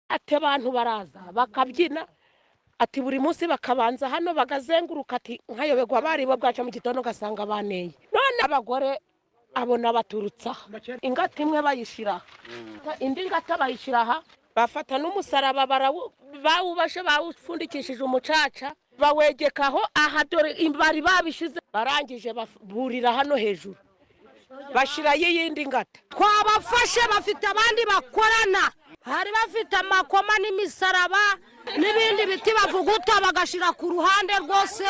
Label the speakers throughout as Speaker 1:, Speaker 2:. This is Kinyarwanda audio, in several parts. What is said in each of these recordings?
Speaker 1: ati abantu baraza bakabyina ati buri munsi bakabanza hano bagazenguruka ati nkayobegwa bari bo bwaca mu gitondo gasanga baneye none abagore abona baturutsa ingata imwe bayishira indi ngata bayishira aha bafata n'umusaraba bawubashe bawufundikishije umucaca bawegekaho aha dore bari babishize barangije burira hano hejuru bashirayo iyindi ngata
Speaker 2: twabafashe bafite abandi bakorana hari bafite amakoma n'imisaraba n'ibindi biti bavuguta bagashira ku ruhande rwose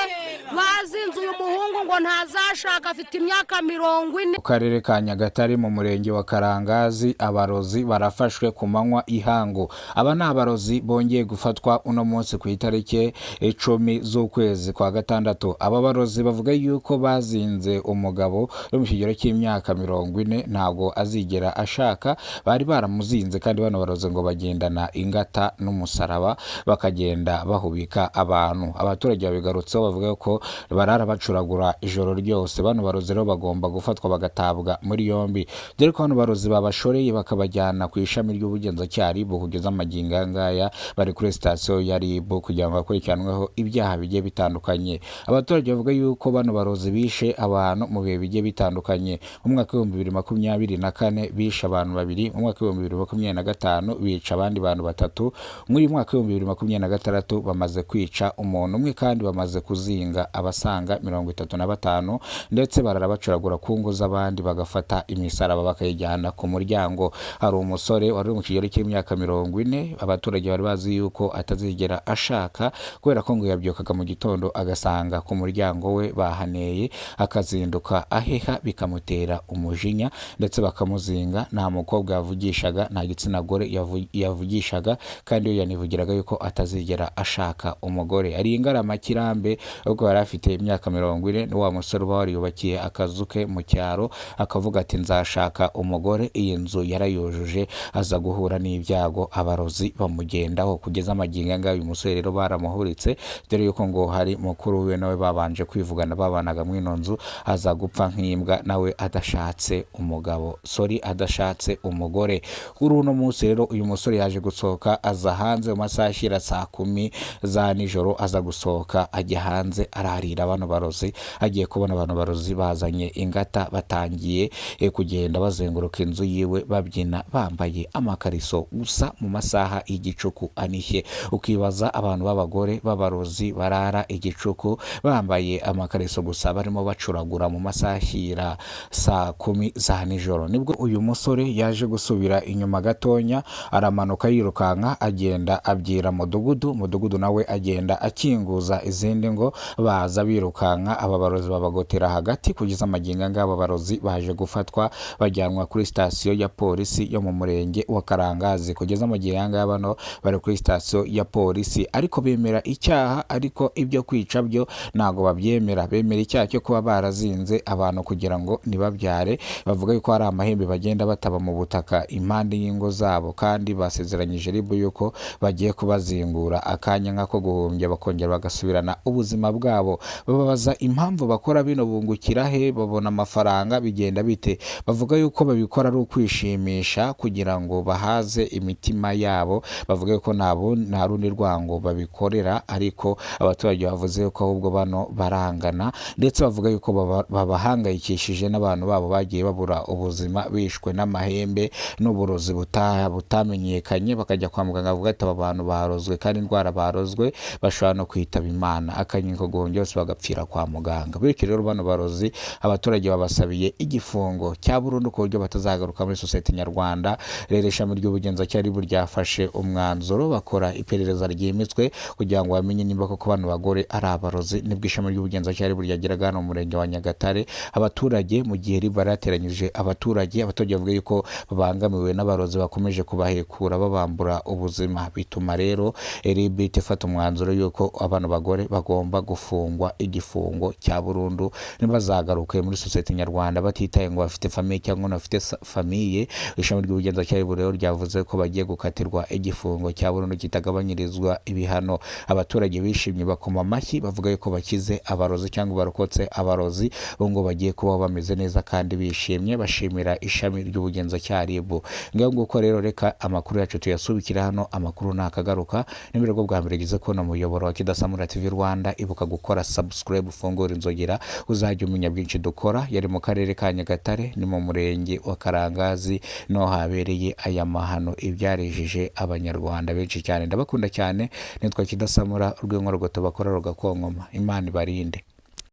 Speaker 2: bazinze uyu muhungu ngo ntazashaka afite imyaka 40.
Speaker 3: Mu karere ka Nyagatare mu murenge wa Karangazi abarozi barafashwe ku manywa ihangu. Aba ni abarozi bongeye gufatwa uno munsi ku itariki 10 z'ukwezi kwa gatandatu. Aba barozi bavuga yuko bazinze umugabo uri mu kigero cy'imyaka 40 ntago azigera ashaka, bari baramuzinze kandi bano barozi ngo bagendana ingata n'umusaraba bakagenda bahubika abantu. Abaturage babigarutseho bavuga ko barara bacuragura ijoro ryose. Bano barozi rero bagomba gufatwa bagatabwa muri yombi, dore ko bano barozi babashoreye bakabajyana ku ishami ry'ubugenzacyaha RIB kugeza amagingo ngaya bari kuri sitasiyo ya RIB kugira ngo bakurikiranweho ibyaha bigiye bitandukanye. Abaturage bavuga yuko bano barozi bishe abantu mu bihe bigiye bitandukanye. Mu mwaka wa 2024 bishe abantu 2, mu mwaka wa 2025 bica abandi bantu 3, muri mwaka wa 2026 bamaze kwica umuntu umwe kandi bamaze kuzinga abasaga 35 ndetse bararabacuragura ku ngo z'abandi bagafata imisaraba bakayijyana ku muryango. Hari umusore wari mu kigero cy'imyaka 40 abaturage bari bazi yuko atazigera ashaka kubera ko ngo yabyukaga mu gitondo agasanga ku muryango we bahaneye, akazinduka aheha bikamutera umujinya ndetse bakamuzinga. Nta mukobwa yavugishaga, nta gitsina gore yavugishaga kandi iyo yanivugiraga yuko atazigera ashaka umugore. Ari Ingarama Kirambe ubwo yari afite imyaka 40 ni wa musore wari yubakiye akazu ke mu cyaro akavuga ati nzashaka umugore. Iyi nzu yarayujuje aza guhura n'ibyago abarozi bamugendaho kugeza amagingo ngayo. Uyu musore rero baramuhuritse dore yuko ngo hari mukuru we nawe babanje kwivugana babanaga mu ino nzu aza gupfa nk'imbwa nawe adashatse umugabo adashatse umugore. Kuri uno munsi rero uyu musore yaje gusohoka aza hanze mu masaha ashira saa 10 za nijoro, aza gusohoka ajya hanze ararira bano barozi. Agiye kubona abantu barozi bazanye ingata batangiye kugenda bazenguruka inzu yiwe babyina bambaye amakariso gusa mu masaha y'igicuku anishye. Ukibaza abantu b'abagore b'abarozi barara igicuku bambaye amakariso gusa barimo bacuragura mu masaha ashira saa 10 za nijoro. Nibwo uyu musore yaje gusubira inyuma gatonya aramanuka yirukanka agenda abyira mudugudu nawe agenda akinguza izindi ngo baza birukanka. Aba barozi babagotera hagati kugeza amagingo ngabo barozi baje gufatwa bajyanwa kuri sitasiyo ya polisi yo mu murenge wa Karangazi. Kugeza amagingo ngabo bano bari kuri sitasiyo ya polisi ariko bemera icyaha, ariko ibyo kwica byo nago babyemera. Bemera icyaha cyo kuba barazinze abantu kugira ngo nibabyare. Bavuga yuko hari amahembe bagenda bataba mu butaka impande y'ingo zabo kandi basezeranyije RIB yuko bagiye kubazingura akanya nkako guhumbya bakongera bagasubirana ubuzima bwabo. Bababaza impamvu bakora bino bungukira he, babona amafaranga bigenda bite. Bavuga yuko babikora ari ukwishimisha kugira ngo bahaze imitima yabo. Bavuga yuko nta rundi rwango babikorera, ariko abaturage bavuze yuko ahubwo bano barangana ndetse bavuga yuko babahangayikishije n'abantu babo bagiye babura ubuzima bishwe n'amahembe n'uburozi butamenyekanye. Bakajya kwa muganga bavuga ati aba bantu barozwe kandi indwara barozwe bashobora no kwitaba Imana akanyiko gombye bose bagapfira kwa muganga. Bityo rero bano barozi abaturage babasabiye igifungo cya burundu ku buryo batazagaruka muri societe nyarwanda. Rero ishami ry'ubugenzacyaha RIB ryafashe umwanzuro bakora iperereza ryimitswe kugira ngo bamenye niba koko bano bagore ari abarozi. Nibwo ishami ry'ubugenzacyaha RIB ryageraga hano mu murenge wa Nyagatare. Abaturage mu gihe RIB barateranyije abaturage bavuga yuko babangamiwe n'abarozi bakomeje kubahekura babambura ubuzima, bituma rero rero RIB ifata umwanzuro yuko abantu bagore bagomba gufungwa igifungo cya burundu ntibazagaruke muri sosiyete nyarwanda batitaye ngo bafite famiye cyangwa bafite famiye. Ishami ry'ubugenzacyaha rero ryavuze ko bagiye gukatirwa igifungo cya burundu kitagabanyirizwa ibihano. Abaturage bishimye bakoma amashyi bavuga yuko bakize abarozi cyangwa barokotse abarozi, bo ngo bagiye kubaho bameze neza kandi bishimye, bashimira ishami ry'ubugenzacyaha RIB. Ngaho nguko rero reka amakuru yacu tuyasubikira hano. Amakuru nakagaruka n'imbere bwa mbere gize ko no muyoboro wa Kidasamura TV Rwanda, ibuka gukora subscribe, ufungura inzogera uzajya umenya byinshi dukora. Yari mu karere ka Nyagatare, ni mu murenge wa Karangazi, no habereye aya mahano ibyarejeje abanyarwanda benshi cyane. Ndabakunda cyane, nitwa Kidasamura, urwego rwo bakora rugakonkoma. Imana ibarinde.